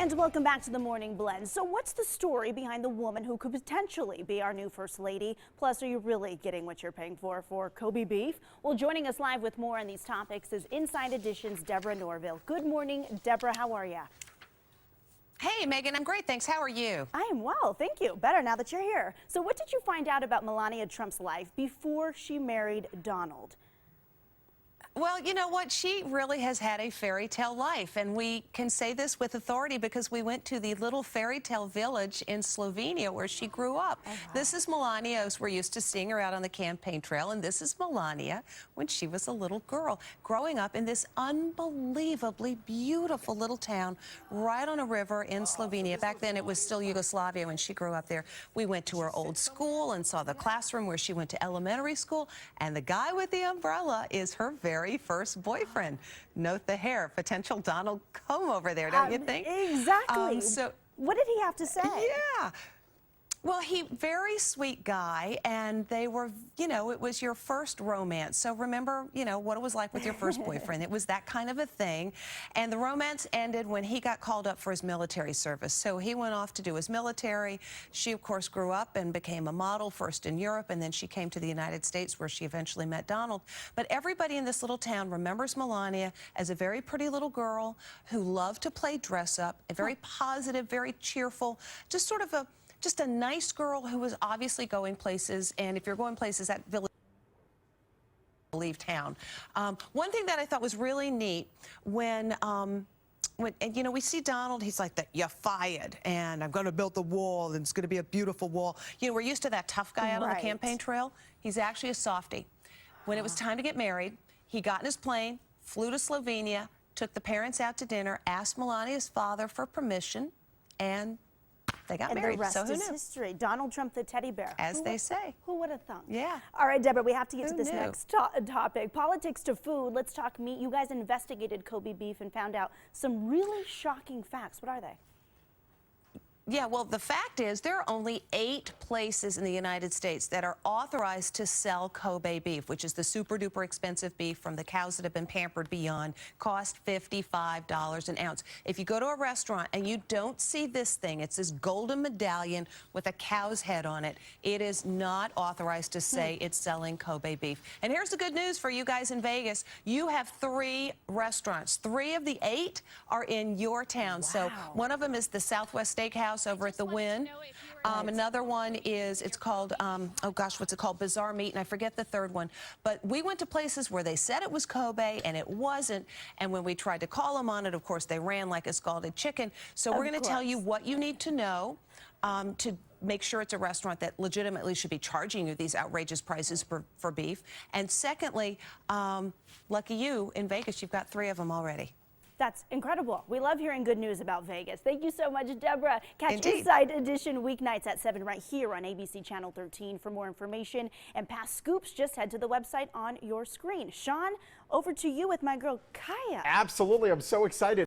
And welcome back to the Morning Blend. So what's the story behind the woman who could potentially be our new First Lady? Plus, are you really getting what you're paying for Kobe beef? Well, joining us live with more on these topics is Inside Edition's Deborah Norville. Good morning, Deborah. How are you? Hey, Megan, I'm great, thanks. How are you? I am well, thank you. Better now that you're here. So what did you find out about Milania Trump's life before she married Donald? Well, you know what? She really has had a fairy tale life, and we can say this with authority because we went to the little fairy tale village in Slovenia where she grew up. Oh, wow. This is Milania, as we're used to seeing her out on the campaign trail, and this is Milania when she was a little girl, growing up in this unbelievably beautiful little town right on a river in Slovenia. Back then, it was still Yugoslavia when she grew up there. We went to her old school and saw the classroom where she went to elementary school, and the guy with the umbrella is her very first boyfriend. Note the hair, potential Donald comb over there, don't you think? Exactly. So what did he have to say? Yeah. Well, very sweet guy, and they were, you know, it was your first romance. So remember, you know, what it was like with your first boyfriend. It was that kind of a thing. And the romance ended when he got called up for his military service. So he went off to do his military. She, of course, grew up and became a model, first in Europe, and then she came to the United States where she eventually met Donald. But everybody in this little town remembers Milania as a very pretty little girl who loved to play dress up, a very positive, very cheerful, just a nice girl who was obviously going places, and if you're going places, that village leave town. One thing that I thought was really neat when you know, we see Donald, he's like, you're fired, and I'm going to build the wall, and it's going to be a beautiful wall. You know, we're used to that tough guy out on the campaign trail. He's actually a softie. When it was time to get married, he got in his plane, flew to Slovenia, took the parents out to dinner, asked Melania's father for permission, and they got married. The rest so who is knew? History. Donald Trump, the teddy bear. As they say. Who would have thunk? Yeah. All right, Deborah, we have to get to this knew? next topic. Politics to food. Let's talk meat. You guys investigated Kobe beef and found out some really shocking facts. What are they? Yeah, well, the fact is there are only 8 places in the United States that are authorized to sell Kobe beef, which is the super-duper expensive beef from the cows that have been pampered beyond, cost $55 an ounce. If you go to a restaurant and you don't see this thing, it's this golden medallion with a cow's head on it, it is not authorized to say it's selling Kobe beef. And here's the good news for you guys in Vegas. You have 3 restaurants. 3 of the 8 are in your town. Wow. So one of them is the Southwest Steakhouse over at the Wynn. Another one is, it's called, oh gosh, what's it called? Bizarre Meat, and I forget the third one. But we went to places where they said it was Kobe, and it wasn't. And when we tried to call them on it, of course, they ran like a scalded chicken. So we're going to tell you what you need to know to make sure it's a restaurant that legitimately should be charging you these outrageous prices for beef. And secondly, lucky you, in Vegas, you've got 3 of them already. That's incredible. We love hearing good news about Vegas. Thank you so much, Deborah. Catch Indeed. Inside Edition weeknights at 7 right here on ABC Channel 13. For more information and past scoops, just head to the website on your screen. Sean, over to you with my girl, Kaya. Absolutely. I'm so excited.